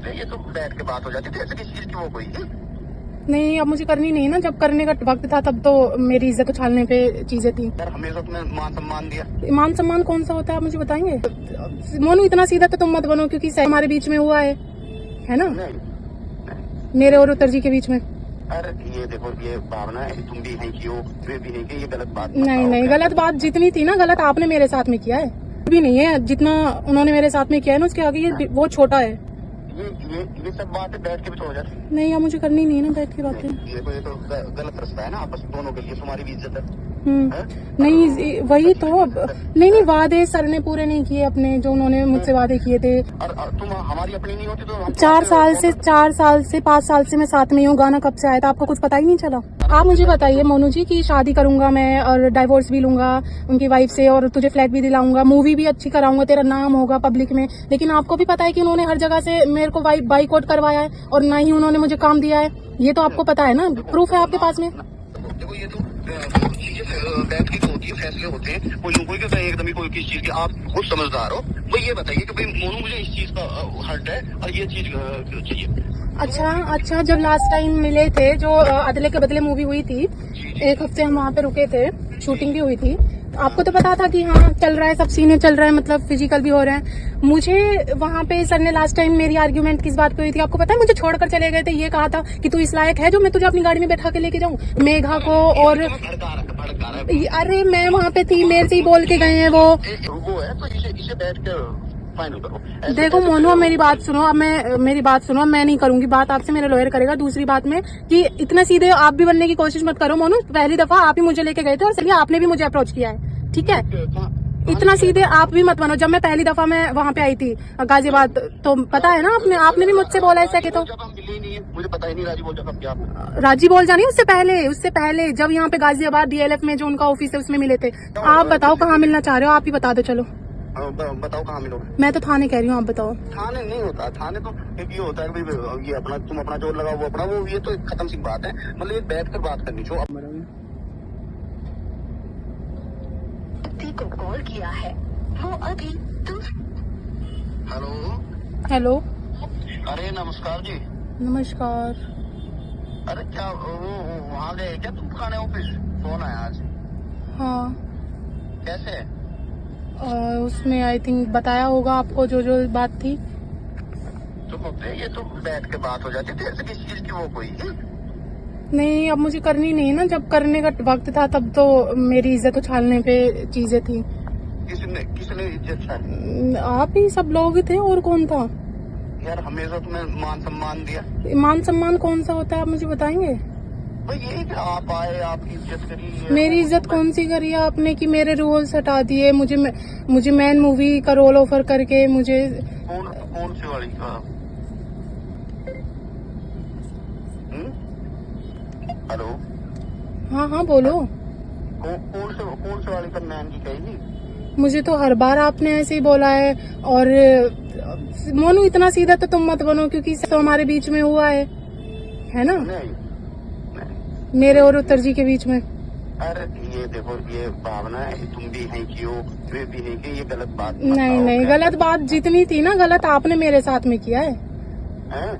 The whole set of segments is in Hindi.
पे ये तो बैठ के बात हो जाती थी, ऐसे किसी चीज की वो कोई नहीं, अब मुझे करनी नहीं है ना। जब करने का वक्त था तब तो मेरी इज्जत उछालने पे चीजें थी। यार, हमेशा तुम्हें मान सम्मान दिया। मान सम्मान कौन सा होता है आप मुझे बताएंगे? मोनू इतना सीधा तो तुम मत बनो, क्योंकि हमारे बीच में हुआ है ना, मेरे और उत्तर जी के बीच में। अरे ये देखो, ये भावना है, तुम भी नहीं की हो, वे भी नहीं की, ये गलत बात नहीं नहीं, गलत बात जितनी थी ना, गलत आपने मेरे साथ में किया है। भी नहीं है जितना उन्होंने मेरे साथ में किया है ना, उसके आगे ये वो छोटा है। ये सब बातें बैठ के भी तो हो जाती। नहीं, अब मुझे करनी नहीं है ना बैठ की बातें। ये तो गलत रास्ता है ना आपस दोनों के लिए, तुम्हारी भी इज्जत है। नहीं, वही तो। नहीं, वादे सर ने पूरे नहीं किए अपने, जो उन्होंने मुझसे वादे किए थे। और तुम हमारी अपनी नहीं होती तो 4 साल से 5 साल से मैं साथ में हूँ। गाना कब से आया था आपको कुछ पता ही नहीं चला? आप मुझे बताइए मोनू जी कि शादी करूंगा मैं और डाइवोर्स भी लूंगा उनकी वाइफ से, और तुझे फ्लैट भी दिलाऊंगा, मूवी भी अच्छी कराऊंगा, तेरा नाम होगा पब्लिक में। लेकिन आपको भी पता है कि उन्होंने हर जगह से मेरे को बाइकआउट करवाया है, और ना ही उन्होंने मुझे काम दिया है। ये तो आपको पता है ना, प्रूफ है आपके पास में। देखो, ये तो चीजें बैठ के होती है, फैसले होते हैं, कोई कहता है एकदम ही कोई किस चीज की। आप खुद समझदार हो, तो ये बताइए कि भाई मोनू मुझे इस चीज का हर्ट है और ये चीज चाहिए। अच्छा, जब लास्ट टाइम मिले थे, जो अदले के बदले मूवी हुई थी, 1 हफ्ते हम वहाँ पे रुके थे, शूटिंग भी हुई थी। आपको तो पता था कि हाँ चल रहा है, सब सीने चल रहा है, मतलब फिजिकल भी हो रहा है। मुझे वहाँ पे सर ने लास्ट टाइम मेरी आर्ग्यूमेंट किस बात पे हुई थी आपको पता है? मुझे छोड़कर चले गए थे, ये कहा था कि तू इस लायक है जो मैं तुझे अपनी गाड़ी में बैठा के लेके जाऊँ, मेघा को। और अरे मैं वहाँ पे थी, मेरे से ही बोल के गए हैं वो है, तो इसे बैठ कर फाइनल करो। देखो मोनू, मेरी बात सुनो। अब मेरी बात सुनो, मैं नहीं करूंगी बात आपसे, मेरा लॉयर करेगा। दूसरी बात में कि इतना सीधे आप भी बनने की कोशिश मत करो मोनू। पहली दफा आप ही मुझे लेके गए थे, और चलिए आपने भी मुझे अप्रोच किया है, ठीक है? इतना सीधे आप भी मत बनो। जब मैं पहली दफा मैं वहाँ पे आई थी गाजियाबाद, तो पता है ना, आपने भी मुझसे बोला ऐसा कि तो मुझे पता ही नहीं राजी बोल जानी। उससे पहले जब यहाँ पे गाजियाबाद DLF में जो उनका ऑफिस है उसमें मिले थे। आप बताओ कहाँ मिलना चाह रहे हो, आप ही बता दो। चलो बताओ कहाँ मिलोगे? मैं तो थाने कह रही हूँ, आप बताओ। थाने नहीं होता, थाने तो एक ये होता है कि ये अपना तुम अपना जोर लगाओ, वो अपना, वो ये तो खत्म सी बात है। मतलब ये बैठ कर बात करनी चाहिए। को कॉल किया है वो अभी हेलो। अरे नमस्कार जी। नमस्कार। अरे क्या वो वहाँ गए क्या तुम पुराने ऑफिस? फोन आया आज। हाँ, कैसे? उसमें आई थिंक बताया होगा आपको जो बात थी। तो ये तो बैठ के बात हो जाती थी, ऐसे किसी चीज की वो कोई नहीं, अब मुझे करनी नहीं है ना। जब करने का वक्त था तब तो मेरी इज्जत उछालने पे चीजें थी। किसने इज्जत छाली? आप ही सब लोग थे, और कौन था? यार, हमेशा तुम्हें मान सम्मान दिया। मान सम्मान कौन सा होता है आप मुझे बताएंगे? भाई यही कि आप आए, आपकी इज्जत करी। मेरी इज्जत कौन सी करी है आपने कि मेरे रोल्स हटा दिए? मुझे मैन मूवी का रोल ऑफर करके मुझे कौन सी वाली का? हेलो। हाँ बोलो। कौन से वाली का मैन की कही? मुझे तो हर बार आपने ऐसे ही बोला है। और मोनू इतना सीधा तो तुम मत बनो, क्योंकि तो हमारे बीच में हुआ है ना, मेरे और उत्तर जी के बीच में। अरे ये देखो, ये भावना है, तुम भी नहीं की हो, वे भी नहीं की, ये गलत बात नहीं, गलत बात जितनी थी ना, गलत आपने मेरे साथ में किया है।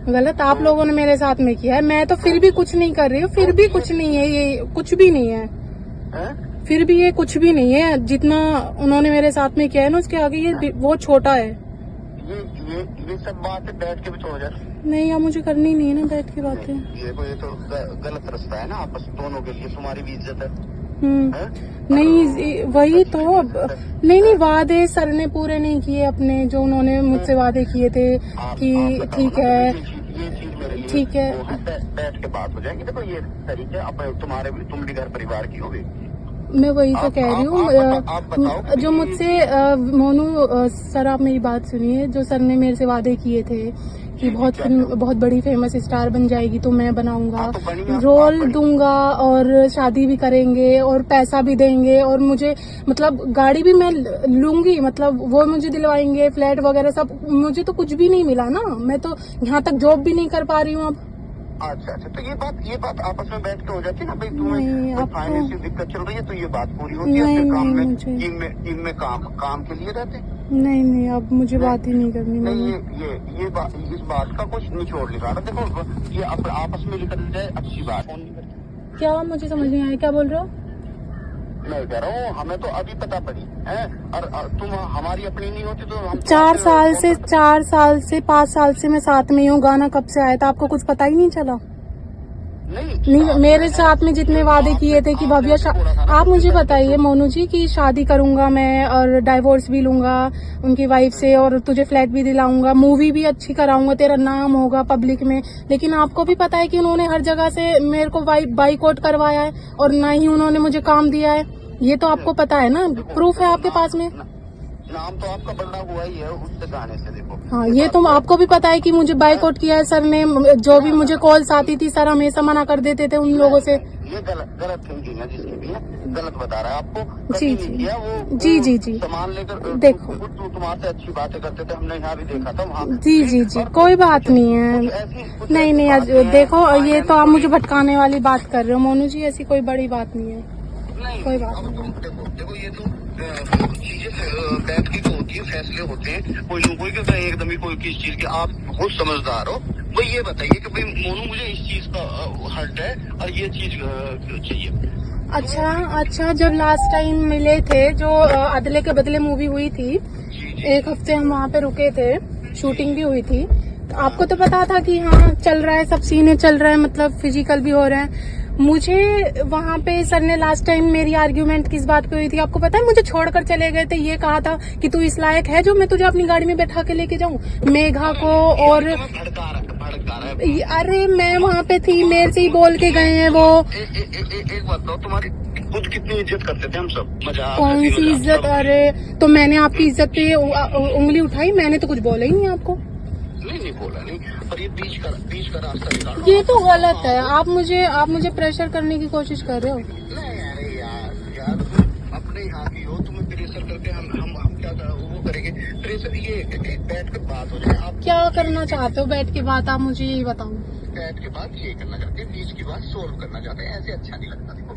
गलत आप लोगों ने मेरे साथ में किया है। मैं तो फिर भी कुछ नहीं कर रही हूँ, फिर भी कुछ नहीं है, ये कुछ भी नहीं है। फिर भी ये कुछ भी नहीं है जितना उन्होंने मेरे साथ में किया है ना, उसके आगे ये वो छोटा है। ये सब बातें बैठ के भी तो हो जाती। नहीं, अब मुझे करनी नहीं है ना बैठ के बातें। ये तो गलत रास्ता है ना आपस दोनों के लिए, तुम्हारी भी इज्जत है। नहीं, वही तो। नहीं, वादे सर ने पूरे नहीं किए अपने, जो उन्होंने मुझसे वादे किए थे कि ठीक है, ठीक है, बैठ के बात हो जाएगी। देखो ये तरीके अब तुम भी घर परिवार की होगी। मैं वही तो कह रही हूँ। जो मुझसे मोनू सर, आप मेरी बात सुनिए। जो सर ने मेरे से वादे किए थे कि बहुत बड़ी फेमस स्टार बन जाएगी, तो मैं बनाऊंगा, रोल दूंगा, और शादी भी करेंगे, और पैसा भी देंगे, और मुझे मतलब गाड़ी भी मैं लूंगी, मतलब वो मुझे दिलवाएंगे, फ्लैट वगैरह सब। मुझे तो कुछ भी नहीं मिला ना, मैं तो यहाँ तक जॉब भी नहीं कर पा रही हूँ अब। अच्छा, तो ये बात आपस में बैठ के हो जाती है ना भाई, तुम्हें फाइनेंशियल दिक्कत चल रही है, तो ये बात पूरी होती है। काम के लिए रहते। नहीं नहीं, अब मुझे बात ही नहीं करनी। नहीं, मैंने ये बात, इस बात का कुछ निचोड़ निकाला। देखो ये आपस में निकल जाए अच्छी बात। फोन नहीं करते। क्या, मुझे समझ नहीं आया, क्या बोल रहे हो? मैं कह रहा हूँ हमें तो अभी पता पड़ी है, और तुम हमारी अपनी नहीं होती तो हम 4 साल से 5 साल से मैं साथ में ही हूँ। गाना कब से आया था, आपको कुछ पता ही नहीं चला? नहीं, मेरे साथ में जितने वादे किए थे कि भव्य आप मुझे बताइए मोनू जी कि शादी करूंगा मैं और डाइवोर्स भी लूंगा उनकी वाइफ से, और तुझे फ्लैट भी दिलाऊंगा, मूवी भी अच्छी कराऊंगा, तेरा नाम होगा पब्लिक में। लेकिन आपको भी पता है कि उन्होंने हर जगह से मेरे को बाइकआउट करवाया है, और ना ही उन्होंने मुझे काम दिया है। ये तो आपको पता है ना, प्रूफ है आपके पास में। नाम तो आपका बड़ा हुआ ही है उससे गाने से। देखो हाँ, ये तो आपको भी पता है कि मुझे बाइकआउट किया है सर ने। जो भी मुझे कॉल्स आती थी सर हमेशा मना कर देते थे उन लोगों से। ये गलत थिंकिंग है जिसकी भी है, गलत बता रहा है आपको। जी नहीं किया वो जी सामान लेकर देखो तुम्हारे अच्छी बातें करते थे, हमने यहाँ भी देखा था वहाँ। जी कोई बात नहीं है। नहीं देखो, ये तो आप मुझे भटकाने वाली बात कर रहे हो मोनू जी, ऐसी कोई बड़ी बात नहीं है। कोई बात नहीं। देखो ये तो चीजें बैठ की तो होती है, फैसले होते हैं। कोई लोगों के होता है एकदम ही कोई किस चीज के। आप बहुत समझदार हो। भाई ये बताइए कि भाई मोनू मुझे इस चीज का हर्ट है और ये चीज चाहिए। अच्छा, जब लास्ट टाइम मिले थे, जो अदले के बदले मूवी हुई थी, 1 हफ्ते हम वहाँ पे रुके थे, शूटिंग भी हुई थी। तो आपको तो पता था कि हाँ चल रहा है, सब सीने चल रहे हैं, मतलब फिजिकल भी हो रहे हैं। मुझे वहाँ पे सर ने लास्ट टाइम मेरी आर्ग्यूमेंट किस बात पे हुई थी आपको पता है? मुझे छोड़कर चले गए थे, ये कहा था कि तू इस लायक है जो मैं तुझे अपनी गाड़ी में बैठा के लेके जाऊं, मेघा को। और अरे मैं वहाँ पे थी, मेरे से ही बोल के गए हैं वो। एक बात बताओ, तुम्हारी खुद कितनी इज्जत करते थे हम सब, मजाक। कौन सी इज्जत? अरे तो मैंने आपकी इज्जत पे उंगली उठाई? मैंने तो कुछ बोला ही नहीं आपको। नहीं बोला नहीं, पर ये बीच का रास्ता निकालो। ये तो गलत है। आप मुझे प्रेशर करने की कोशिश कर रहे हो। नहीं अरे यार अपने यहाँ की हो, तुम्हें प्रेशर करके हम क्या वो करेंगे? प्रेशर ये बैठ कर बात हो जाए। आप क्या करना चाहते हो बैठ के बात, आप मुझे यही बताओ। बैठ के बात ये करना चाहते हैं, बीच की बात सोल्व करना चाहते हैं। ऐसे अच्छा नहीं लगता। देखो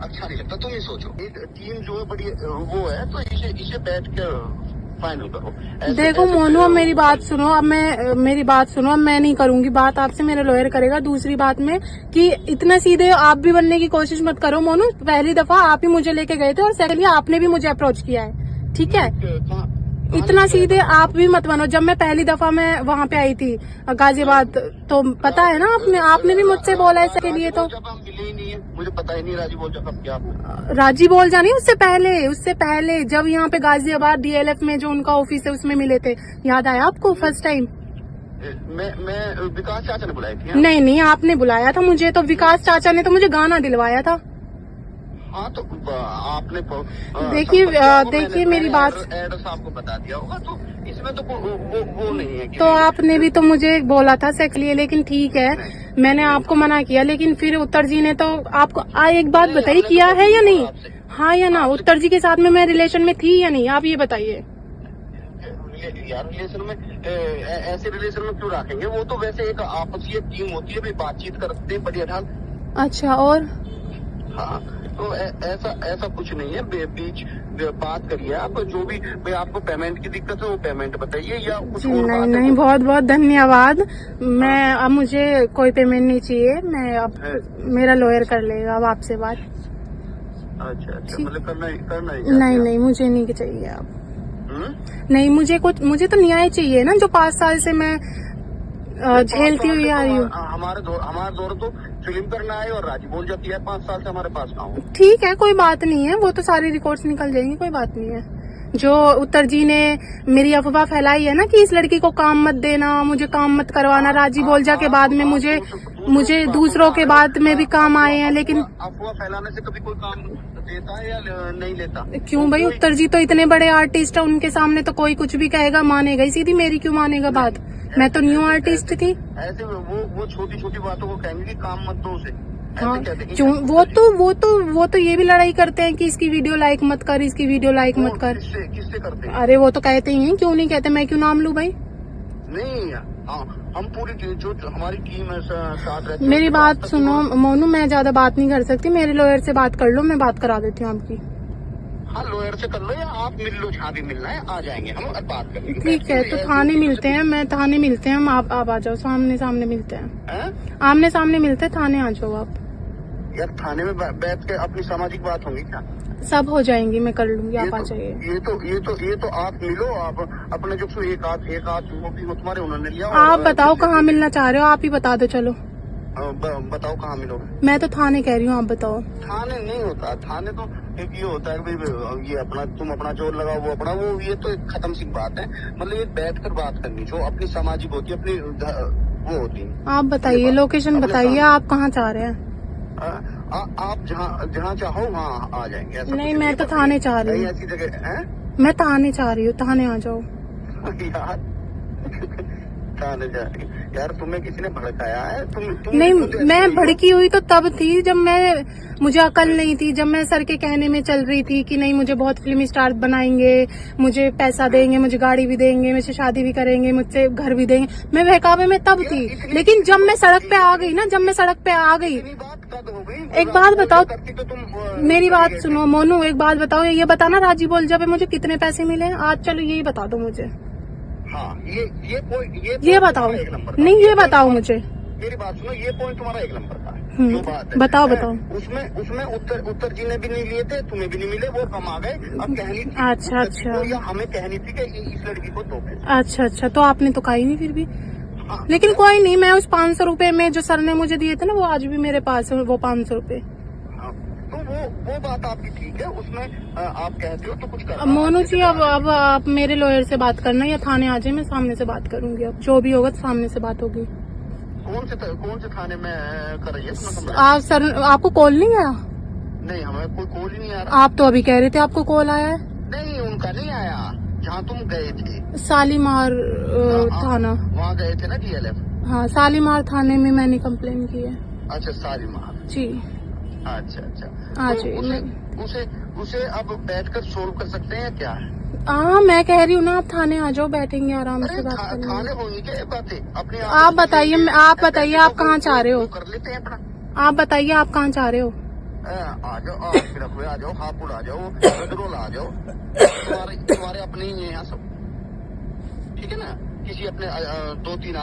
अच्छा नहीं लगता। तुम ये सोचो, एक टीम जो है बड़ी वो है, तो इसे बैठ कर फाइनल करो। देखो मोनू, अब मेरी बात सुनो। अब मैं नहीं करूंगी बात आपसे, मेरा लॉयर करेगा। दूसरी बात में कि इतना सीधे आप भी बनने की कोशिश मत करो मोनू। पहली दफा आप ही मुझे लेके गए थे, और सेकंडली आपने भी मुझे अप्रोच किया है, ठीक है? इतना सीधे आप भी मत बनो। जब मैं पहली दफा मैं वहाँ पे आई थी गाजियाबाद, तो पता है ना आपने भी मुझसे बोला इसके लिए। तो जब हम मिले ही नहीं है, मुझे पता ही नहीं राजी बोल जा कब क्या। राजी बोल जानी उससे पहले जब यहाँ पे गाजियाबाद DLF में जो उनका ऑफिस है उसमें मिले थे, याद आया आपको? फर्स्ट टाइम मैं विकास चाचा ने बुलाई थी। नहीं आपने बुलाया था मुझे, तो विकास चाचा ने तो मुझे गाना दिलवाया था। हाँ तो आपने देखिए मेरी बात, एड्रेस आपको बता दिया होगा, तो इसमें तो वो नहीं है। तो आपने भी तो मुझे बोला था सेक्स लिए, लेकिन ठीक है मैंने आपको मना किया, लेकिन फिर उत्तर जी ने तो आपको एक बात बताइए, किया है या नहीं? हाँ या ना? उत्तर जी के साथ में मैं रिलेशन में थी या नहीं, आप ये बताइए। यार रिलेशन में ऐसे रिलेशन में क्यों रखेंगे? वो तो वैसे एक आपसी टीम होती है, बातचीत करते हैं बढ़िया ढंग। अच्छा, और हाँ तो ऐसा कुछ नहीं है। बीच बात करिए आप, जो भी भाई आपको पेमेंट की दिक्कत है वो पेमेंट बताइए, या कुछ और नहीं बहुत बहुत धन्यवाद। मैं अब मुझे कोई पेमेंट नहीं चाहिए, मैं अब मेरा लॉयर कर लेगा अब आपसे बात। अच्छा मतलब करना ही नहीं मुझे नहीं चाहिए अब। नहीं, मुझे तो न्याय चाहिए ना, जो 5 साल से मैं झेलती हुई आ रही हूँ। हमारे दौर तो फिल्म करना है और राजी बोल जाती है 5 साल से हमारे पास ना हो। ठीक है, कोई बात नहीं है, वो तो सारी रिकॉर्ड्स निकल जाएंगी, कोई बात नहीं है। जो उत्तर जी ने मेरी अफवाह फैलाई है ना कि इस लड़की को काम मत देना, मुझे काम मत करवाना, राजी बोल जा के बाद में मुझे दूसरों के बाद में भी काम आए हैं, लेकिन अफवाह फैलाने से कभी कोई काम देता है या नहीं लेता? क्यों भाई, उत्तर जी तो इतने बड़े आर्टिस्ट है, उनके सामने तो कोई कुछ भी कहेगा मानेगा ही सीधी, मेरी क्यों मानेगा बात? मैं तो न्यू आर्टिस्ट थी। ऐसे वो छोटी बातों को कहेंगे कि काम मत दो उसे। हाँ, क्यों? वो तो ये भी लड़ाई करते हैं कि इसकी वीडियो लाइक मत कर, इसकी वीडियो लाइक मत कर। किससे करते हैं? अरे वो तो कहते ही हैं, क्यों नहीं कहते? मैं क्यों नाम लूं भाई? नहीं हम पूरी जो हमारी टीम है साथ रहती है। मेरी बात सुनो मोनू, मैं ज्यादा बात नहीं कर सकती, मेरे लॉयर से बात कर लो, मैं बात करा देती हूँ आपकी। हाँ लॉयर से कर लो या आप मिल लो, जहाँ भी मिलना है आ जाएंगे हम और बात करेंगे। ठीक है, तो थाने मिलते हैं, मैं थाने मिलते हैं हम, आप आ जाओ, सामने सामने मिलते हैं, हैं? आमने सामने मिलते हैं, थाने आ जाओ आप। यार थाने में बैठ के अपनी सामाजिक बात होंगी क्या? सब हो जाएंगी, मैं कर लूंगी, आप आ जाइए। ये तो आप मिलो, आप अपने जो एक आध वो भी वो तुम्हारे उन्होंने लिया। आप बताओ कहाँ मिलना चाह रहे हो, आप ही बता दो। चलो बताओ कहाँ मिलोगे? मैं तो थाने कह रही हूँ, आप बताओ। थाने नहीं होता, थाने तो एक ये होता है कि भाई ये अपना तुम अपना जोर लगाओ, वो अपना वो, ये तो एक खत्म सी बात है। मतलब ये बैठ कर बात करनी जो अपनी सामाजिक होती है, अपनी वो होती है। आप बताइए, लोकेशन बताइए, आप कहाँ चाह रहे हैं? आप जहाँ चाहो वहाँ आ जाएंगे। ऐसा नहीं, कुछ मैं तो थाने चाह रही हूँ, ऐसी जगह है। मैं थाने चाह रही हूँ, थाने आ जाओ। यार थाने जा रही यार, तुम्हें किसी ने भड़काया है? तुम नहीं, खुद मैं ऐसी भड़की हुई तो तब थी जब मुझे अकल नहीं थी, जब मैं सर के कहने में चल रही थी कि नहीं मुझे बहुत फिल्म स्टार बनाएंगे, मुझे पैसा देंगे, मुझे गाड़ी भी देंगे, मुझे शादी भी करेंगे, मुझसे घर भी देंगे, मैं बहकावे में तब थी। लेकिन जब मैं सड़क पे आ गई ना, जब मैं सड़क पे आ गई, इतनी बात कब हो गई? एक बात बताओ, करती तो तुम मेरी बात सुनो मोनू, एक बात बताओ, ये बताना राजी बोल जब मुझे कितने पैसे मिले आज, चलो यही बता दो मुझे। हाँ ये बताओ, एक नंबर का। नहीं ये बताओ मुझे। मेरी बात सुनो, ये पॉइंट तुम्हारा एक नंबर का है। जो बात है बताओ है, बताओ। उसमें उत्तर जी ने भी नहीं लिए थे, तुम्हें भी नहीं मिले, वो कम आ गए। अब कहनी थी अच्छा अच्छा या हमें कहनी थी कि इस लड़की को दो पैसे। अच्छा अच्छा, तो आपने तो कही नहीं फिर भी। हाँ, लेकिन कोई नहीं, मैं उस 500 रुपए में जो सर ने मुझे दिए थे ना, वो आज भी मेरे पास है, वो 500 रुपए। हाँ, तो वो बात आपकी ठीक है, उसमें आप कहते हो तो कुछ कर। मोनू जी, अब आप मेरे लॉयर से बात करना या थाने आ जाए, मैं सामने से बात करूंगी। अब जो भी होगा सामने से बात होगी। कौन से थाने में कर रही है? आप सर, आपको कॉल नहीं आया? नहीं, हमें कोई कॉल ही नहीं आ रहा। आप तो अभी कह रहे थे आपको कॉल आया है। नहीं, उनका नहीं आया, जहाँ तुम गए थे शालीमार थाना, वहाँ गए थे ना DLF। हाँ शालीमार थाने में मैंने कंप्लेन की है। अच्छा शालीमार जी, अच्छा हाँ तो जी। उसे अब बैठकर सोल्व कर सकते हैं क्या? हाँ, मैं कह रही हूँ ना, आप थाने आ जाओ, बैठेंगे आराम से बात करेंगे। थाने होंगी क्या बातें अपने? आप बताइए, आप कहाँ चाह रहे हो? कर लेते हैं अपना। आप बताइए, आप कहाँ चाह रहे हो? आ जाओ, आ जाओ, हापुड़ आ जाओ, गदरोल आ जाओ, तुम्हारे अपने ही हैं यहाँ सब, ठीक है ना? किसी अपने 2-3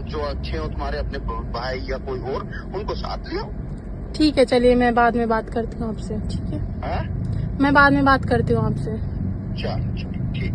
जो अच्छे हो तुम्हारे अपने भाई या कोई और, उनको साथ लियो। ठीक है, चलिए मैं बाद में बात करती हूँ आपसे। ठीक है, मैं बाद में बात करती हूँ आपसे। चलो ठीक।